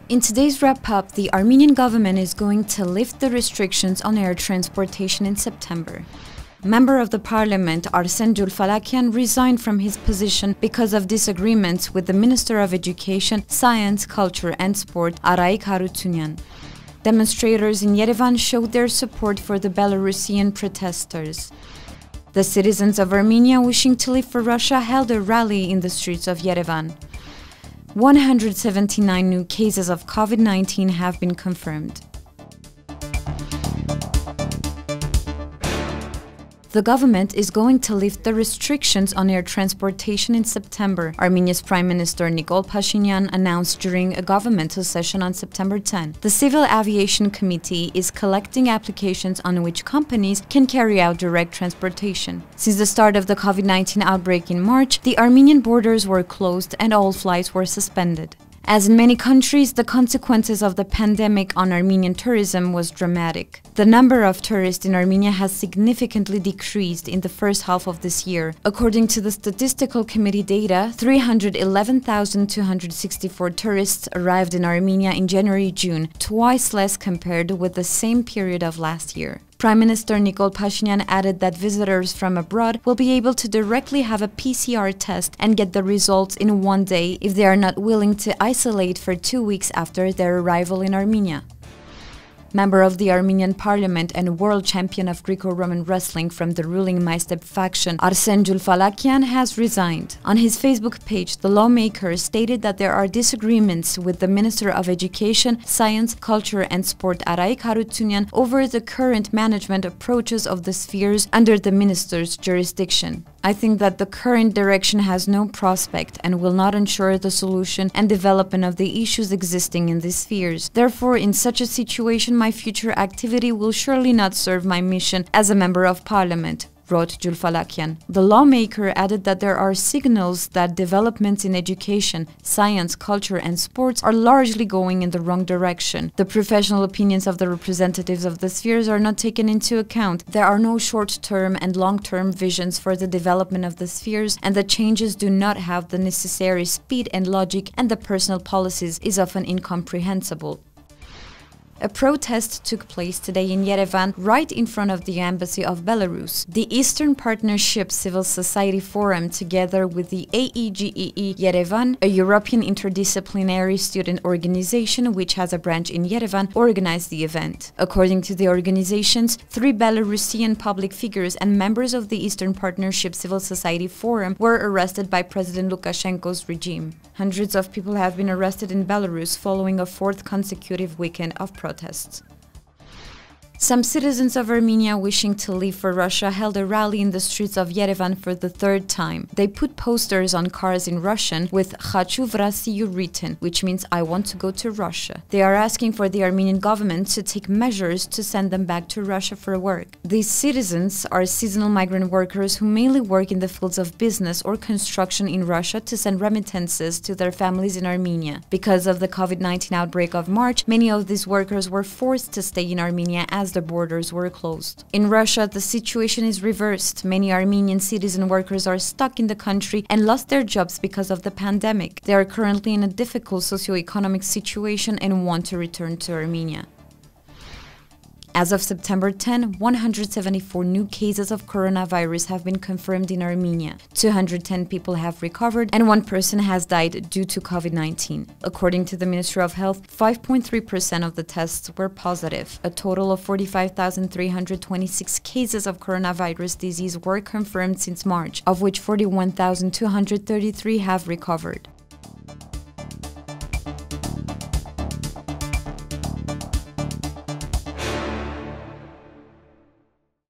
In today's wrap-up, the Armenian government is going to lift the restrictions on air transportation in September. Member of the parliament Arsen Julfalakyan resigned from his position because of disagreements with the Minister of Education, Science, Culture and Sport, Arayik Harutyunyan. Demonstrators in Yerevan showed their support for the Belarusian protesters. The citizens of Armenia wishing to leave for Russia held a rally in the streets of Yerevan. 179 new cases of COVID-19 have been confirmed. The government is going to lift the restrictions on air transportation in September, Armenia's Prime Minister Nikol Pashinyan announced during a governmental session on September 10. The Civil Aviation Committee is collecting applications on which companies can carry out direct transportation. Since the start of the COVID-19 outbreak in March, the Armenian borders were closed and all flights were suspended. As in many countries, the consequences of the pandemic on Armenian tourism was dramatic. The number of tourists in Armenia has significantly decreased in the first half of this year. According to the Statistical Committee data, 311,264 tourists arrived in Armenia in January-June, twice less compared with the same period of last year. Prime Minister Nikol Pashinyan added that visitors from abroad will be able to directly have a PCR test and get the results in one day if they are not willing to isolate for 2 weeks after their arrival in Armenia. Member of the Armenian parliament and world champion of Greco-Roman wrestling from the ruling Maisteb faction, Arsen Julfalakyan, has resigned. On his Facebook page, the lawmaker stated that there are disagreements with the Minister of Education, Science, Culture and Sport, Arayik Harutyunyan, over the current management approaches of the spheres under the minister's jurisdiction. I think that the current direction has no prospect and will not ensure the solution and development of the issues existing in these spheres. Therefore, in such a situation, my future activity will surely not serve my mission as a member of parliament, wrote Julfalakyan. The lawmaker added that there are signals that developments in education, science, culture and sports are largely going in the wrong direction. The professional opinions of the representatives of the spheres are not taken into account. There are no short-term and long-term visions for the development of the spheres, and the changes do not have the necessary speed and logic, and the personal policies is often incomprehensible. A protest took place today in Yerevan, right in front of the embassy of Belarus. The Eastern Partnership Civil Society Forum, together with the AEGEE Yerevan, a European interdisciplinary student organization which has a branch in Yerevan, organized the event. According to the organizations, 3 Belarusian public figures and members of the Eastern Partnership Civil Society Forum were arrested by President Lukashenko's regime. Hundreds of people have been arrested in Belarus following a 4th consecutive weekend of protests. Some citizens of Armenia wishing to leave for Russia held a rally in the streets of Yerevan for the 3rd time. They put posters on cars in Russian with "Khachu v Rossiyu" written, which means "I want to go to Russia." They are asking for the Armenian government to take measures to send them back to Russia for work. These citizens are seasonal migrant workers who mainly work in the fields of business or construction in Russia to send remittances to their families in Armenia. Because of the COVID-19 outbreak of March, many of these workers were forced to stay in Armenia as the borders were closed. In Russia, the situation is reversed. Many Armenian citizen workers are stuck in the country and lost their jobs because of the pandemic. They are currently in a difficult socio-economic situation and want to return to Armenia. As of September 10, 174 new cases of coronavirus have been confirmed in Armenia. 210 people have recovered and 1 person has died due to COVID-19. According to the Ministry of Health, 5.3% of the tests were positive. A total of 45,326 cases of coronavirus disease were confirmed since March, of which 41,233 have recovered.